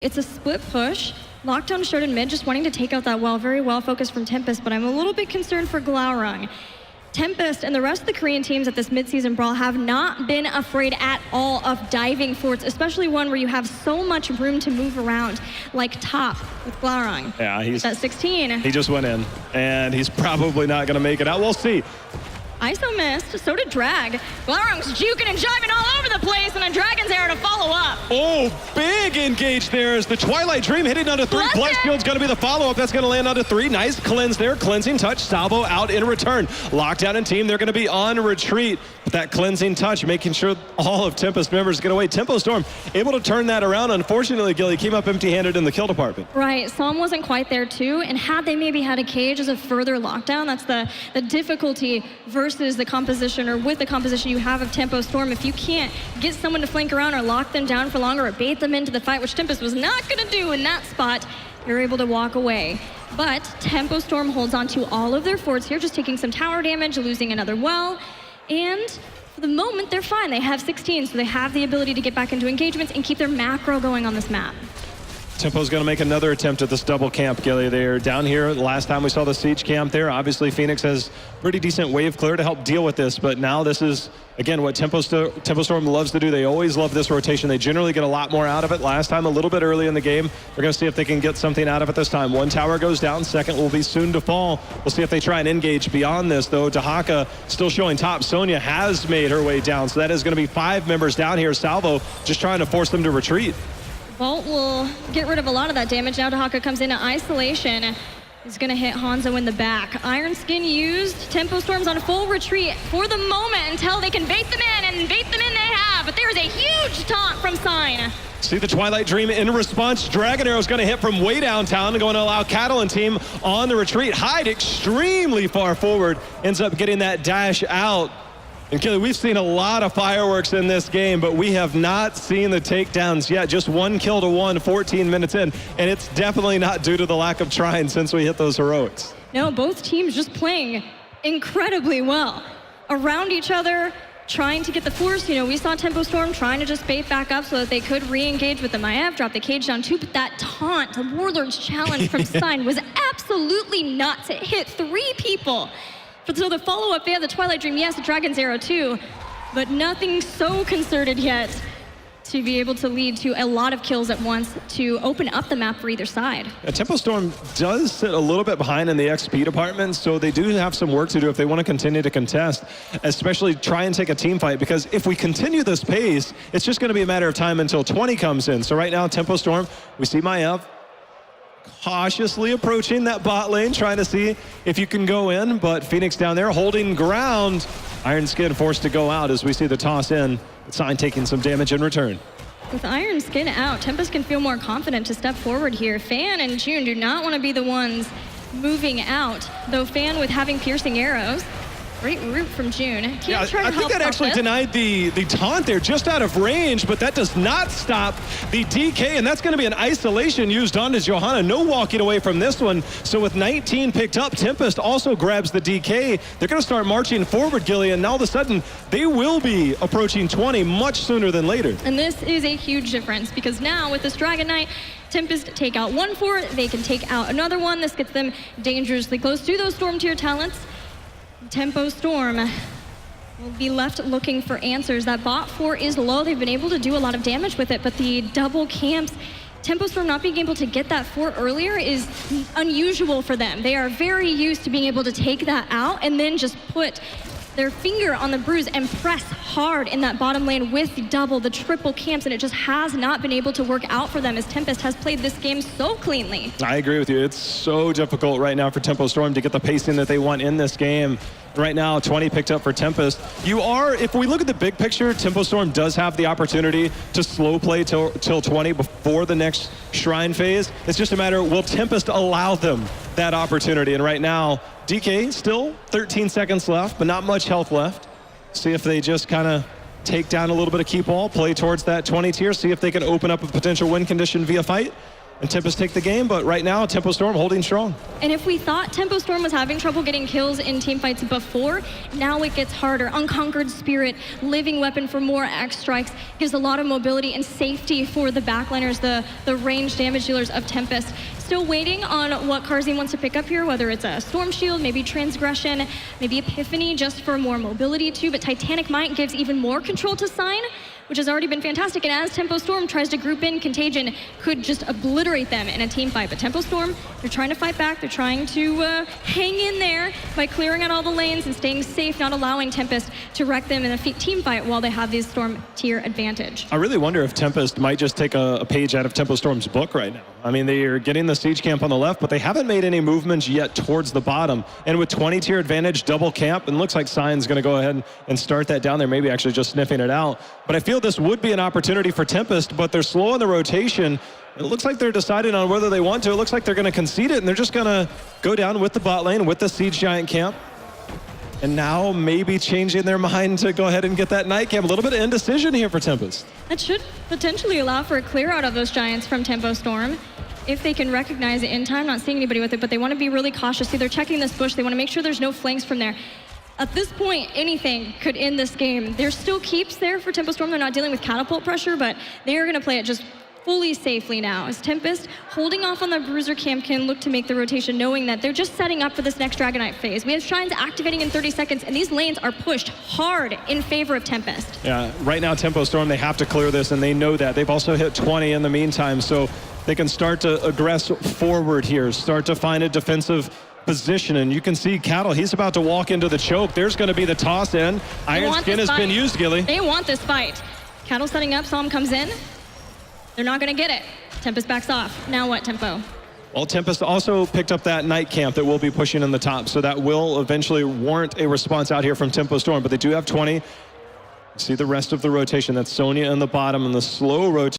It's a split push. Lockdown showed in mid, just wanting to take out that well. Very well focused from Tempest, but I'm a little bit concerned for Glaurung. Tempest and the rest of the Korean teams at this midseason brawl have not been afraid at all of diving forts, especially one where you have so much room to move around, like top with Glaurung. Yeah, he's at 16. He just went in, and he's probably not going to make it out. We'll see. ISO missed, so did Drag. Glaurung's juking and jiving all over the place, and a Dragon's Arrow to follow up. Oh, big engage there as the Twilight Dream hitting onto 3. Bless Shield's going to be the follow-up. That's going to land onto 3. Nice cleanse there. Cleansing touch. Salvo out in return. Lockdown and team, they're going to be on retreat. But that cleansing touch, making sure all of Tempest members get away. Tempo Storm able to turn that around. Unfortunately, Gilly came up empty-handed in the kill department. Right. Psalm wasn't quite there, too. And had they maybe had a cage as a further lockdown, that's the difficulty versus the composition, or with the composition you have of Tempo Storm. If you can't get someone to flank around or lock them down for longer or bait them into the fight, which Tempest was not going to do in that spot, you're able to walk away. But Tempo Storm holds on to all of their forts here, just taking some tower damage, losing another well, and for the moment they're fine. They have 16, so they have the ability to get back into engagements and keep their macro going on this map. Tempo's going to make another attempt at this double camp, Gilly. They're down here. Last time we saw the siege camp there. Obviously, Phoenix has pretty decent wave clear to help deal with this, but now this is, again, what Tempo Storm loves to do. They always love this rotation. They generally get a lot more out of it. Last time, a little bit early in the game. We're going to see if they can get something out of it this time. One tower goes down. Second will be soon to fall. We'll see if they try and engage beyond this, though. Dahaka still showing top. Sonya has made her way down, so that is going to be 5 members down here. Salvo just trying to force them to retreat. Vault will get rid of a lot of that damage. Now Dahaka comes into isolation. He's going to hit Hanzo in the back. Iron Skin used. Tempo Storm's on full retreat for the moment until they can bait them in, and bait them in they have. But there's a huge taunt from Sign. See the Twilight Dream in response. Dragon Arrow's going to hit from way downtown and going to allow Catalan team on the retreat. Hyde extremely far forward. Ends up getting that dash out. And Kelly, we've seen a lot of fireworks in this game, but we have not seen the takedowns yet. Just 1 kill to 1, 14 minutes in, and it's definitely not due to the lack of trying since we hit those heroics. No, both teams just playing incredibly well. Around each other, trying to get the force. You know, we saw Tempo Storm trying to just bait back up so that they could re-engage with the Maiev, drop the cage down too, but that taunt, the Warlord's challenge from Sign was absolutely nuts. It hit 3 people. So the follow-up, they have the Twilight Dream, yes, the Dragon's Arrow too, but nothing so concerted yet to be able to lead to a lot of kills at once to open up the map for either side. Tempo Storm does sit a little bit behind in the XP department, so they do have some work to do if they want to continue to contest, especially try and take a team fight, because if we continue this pace, it's just going to be a matter of time until 20 comes in. So right now, Tempo Storm, we see Maiev cautiously approaching that bot lane, trying to see if you can go in, but Phoenix down there holding ground. Iron Skin forced to go out as we see the toss in. Sign taking some damage in return. With Iron Skin out, Tempest can feel more confident to step forward here. Fan and June do not want to be the ones moving out, though Fan with having piercing arrows. Great root from June. Yeah, I think that actually denied the taunt there just out of range, but that does not stop the DK, and that's going to be an isolation used onto Johanna. No walking away from this one. So with 19 picked up, Tempest also grabs the DK. They're going to start marching forward, Gilly, and all of a sudden they will be approaching 20 much sooner than later. And this is a huge difference, because now with this Dragon Knight, Tempest take out 1 fort, they can take out another one. This gets them dangerously close to those Storm tier talents. Tempo Storm will be left looking for answers. That bot fort is low. They've been able to do a lot of damage with it, but the double camps, Tempo Storm not being able to get that fort earlier is unusual for them. They are very used to being able to take that out and then just put their finger on the bruise and press hard in that bottom lane with the double, the triple camps, and it just has not been able to work out for them as Tempest has played this game so cleanly. I agree with you. It's so difficult right now for Tempo Storm to get the pacing that they want in this game. Right now, 20 picked up for Tempest. If we look at the big picture, Tempo Storm does have the opportunity to slow play till 20 before the next Shrine phase. It's just a matter, will Tempest allow them that opportunity? And right now, DK still 13 seconds left, but not much health left. See if they just kind of take down a little bit of keep all, play towards that 20 tier, see if they can open up a potential win condition via fight. and Tempest take the game. But right now, Tempo Storm holding strong. And if we thought Tempo Storm was having trouble getting kills in team fights before, now it gets harder. Unconquered Spirit, Living Weapon for more X strikes, gives a lot of mobility and safety for the backliners, the range damage dealers of Tempest. Still waiting on what Carzine wants to pick up here, whether it's a Storm Shield, maybe Transgression, maybe Epiphany, just for more mobility too, but Titanic Might gives even more control to Sign, which has already been fantastic. And as Tempo Storm tries to group in, Contagion could just obliterate them in a team fight. But Tempo Storm, they're trying to fight back. They're trying to hang in there by clearing out all the lanes and staying safe, not allowing Tempest to wreck them in a team fight while they have this Storm tier advantage. I really wonder if Tempest might just take a page out of Tempo Storm's book right now. I mean, they are getting the siege camp on the left, but they haven't made any movements yet towards the bottom. And with 20 tier advantage, double camp, and looks like Sign's going to go ahead and start that down there, maybe actually just sniffing it out. But I feel this would be an opportunity for Tempest, but they're slow in the rotation. It looks like they're deciding on whether they want to. It looks like they're going to concede it, and they're just going to go down with the bot lane, with the siege giant camp. And now maybe changing their mind to go ahead and get that night camp. A little bit of indecision here for Tempest. That should potentially allow for a clear out of those giants from Tempo Storm if they can recognize it in time. Not seeing anybody with it, but they want to be really cautious. See, they're checking this bush. They want to make sure there's no flanks from there. At this point, anything could end this game. There's still keeps there for Tempo Storm. They're not dealing with catapult pressure, but they're going to play it just fully safely now. As Tempest, holding off on the Bruiser camp, can look to make the rotation, knowing that they're just setting up for this next Dragonite phase. We have Shrines activating in 30 seconds, and these lanes are pushed hard in favor of Tempest. Yeah, right now, Tempo Storm, they have to clear this, and they know that. They've also hit 20 in the meantime, so they can start to aggress forward here, start to find a defensive position. And you can see Cattle, he's about to walk into the choke. There's going to be the toss in. Iron Skin has been used, Gilly. They want this fight. Cattle setting up, Psalm comes in. They're not going to get it. Tempest backs off. Now what, Tempo? Well, Tempest also picked up that night camp that will be pushing in the top, so that will eventually warrant a response out here from Tempo Storm, but they do have 20. See the rest of the rotation. That's Sonya in the bottom and the slow rotation.